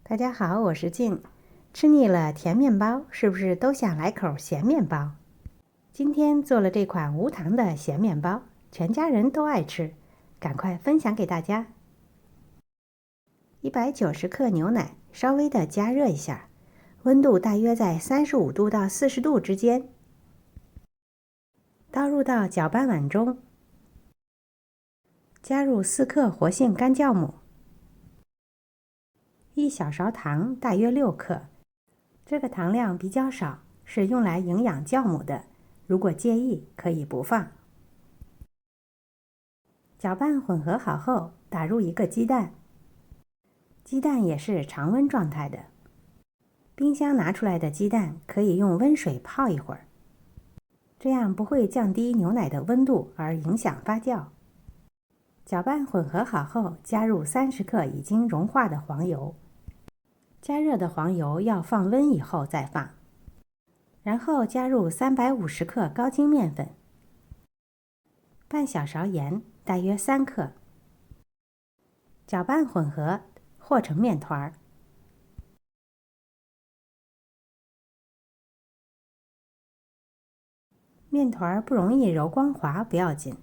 大家好，我是静。吃腻了甜面包，是不是都想来口咸面包？今天做了这款无糖的咸面包，全家人都爱吃，赶快分享给大家。190克牛奶，稍微的加热一下，温度大约在35度到40度之间。倒入到搅拌碗中，加入4克活性干酵母，1小勺糖，大约6克。这个糖量比较少，是用来营养酵母的，如果介意可以不放。搅拌混合好后，打入1个鸡蛋，鸡蛋也是常温状态的。冰箱拿出来的鸡蛋可以用温水泡一会儿，这样不会降低牛奶的温度而影响发酵。搅拌混合好后，加入30克已经融化的黄油，加热的黄油要放温以后再放。然后加入350克高筋面粉，半小勺盐，大约3克，搅拌混合，和成面团。面团不容易揉光滑不要紧，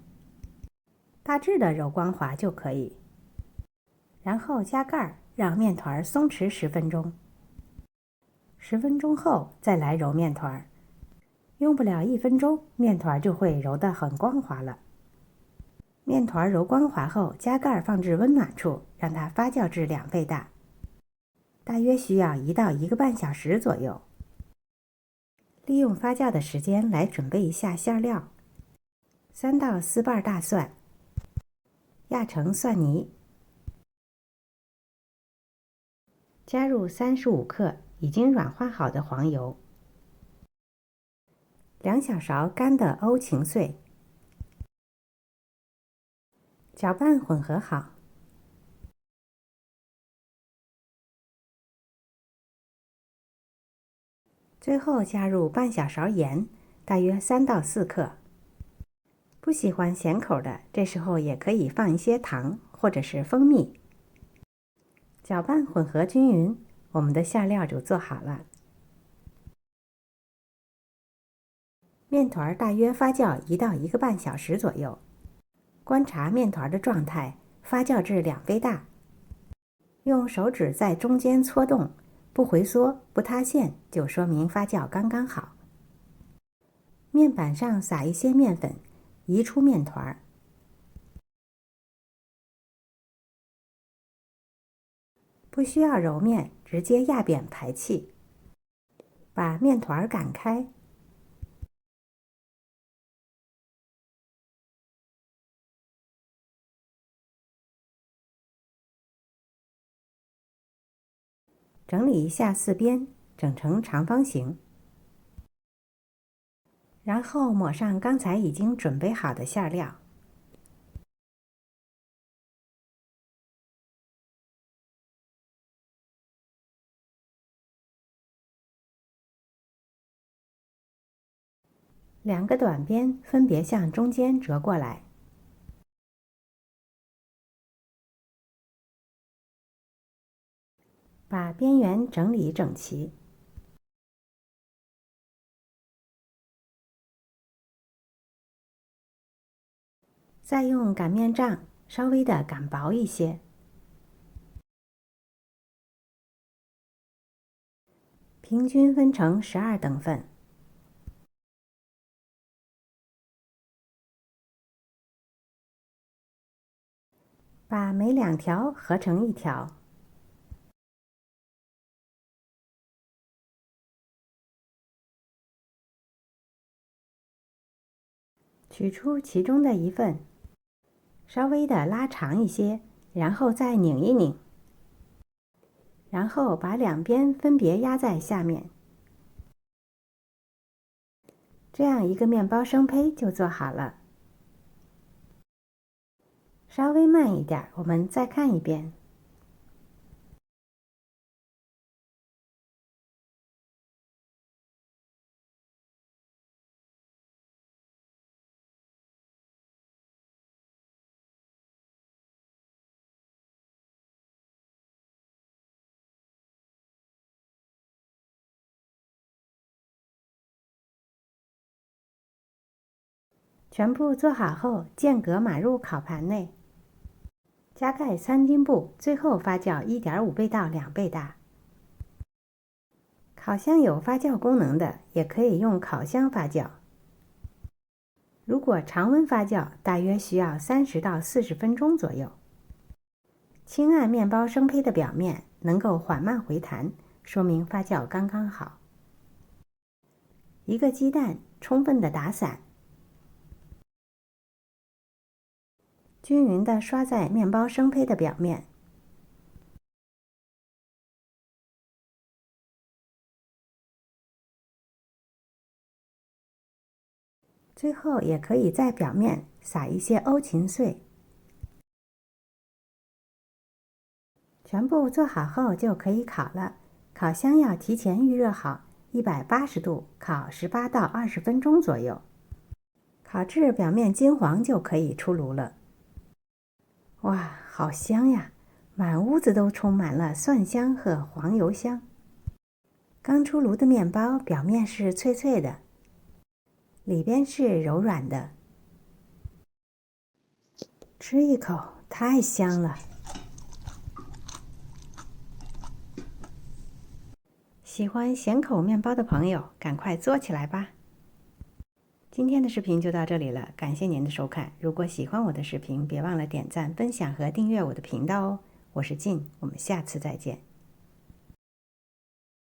大致的揉光滑就可以。然后加盖，让面团松弛10分钟。10分钟后再来揉面团，用不了1分钟，面团就会揉得很光滑了。面团揉光滑后，加盖放置温暖处，让它发酵至2倍大，大约需要1到1个半小时左右。利用发酵的时间来准备一下馅料：3到4瓣大蒜，压成蒜泥，加入35克已经软化好的黄油，2小勺干的欧芹碎，搅拌混合好。最后加入半小勺盐，大约3到4克。不喜欢咸口的，这时候也可以放一些糖或者是蜂蜜。搅拌混合均匀，我们的馅料就做好了。面团大约发酵1到1个半小时左右，观察面团的状态，发酵至2倍大。用手指在中间搓动，不回缩不塌陷，就说明发酵刚刚好。面板上撒一些面粉，移出面团，不需要揉面，直接压扁排气。把面团擀开，整理一下4边，整成长方形。然后抹上刚才已经准备好的馅料，2个短边分别向中间折过来，把边缘整理整齐。再用擀面杖稍微的擀薄一些，平均分成12等份。把每2条合成1条，取出其中的1份，稍微的拉长一些，然后再拧一拧，然后把2边分别压在下面，这样一个面包生胚就做好了。稍微慢一点，我们再看一遍。全部做好后，间隔码入烤盘内，加盖3斤布，最后发酵1.5倍到2倍大。烤箱有发酵功能的，也可以用烤箱发酵。如果常温发酵，大约需要30到40分钟左右。轻按面包生胚的表面，能够缓慢回弹，说明发酵刚刚好。1个鸡蛋充分的打散，均匀的刷在面包生胚的表面。最后也可以在表面撒一些欧芹碎。全部做好后就可以烤了。烤箱要提前预热好，180度烤18到20分钟左右。烤至表面金黄就可以出炉了。哇，好香呀！满屋子都充满了蒜香和黄油香。刚出炉的面包表面是脆脆的，里边是柔软的。吃一口，太香了！喜欢咸口面包的朋友，赶快做起来吧！今天的视频就到这里了，感谢您的收看。如果喜欢我的视频，别忘了点赞、分享和订阅我的频道哦。我是静，我们下次再见。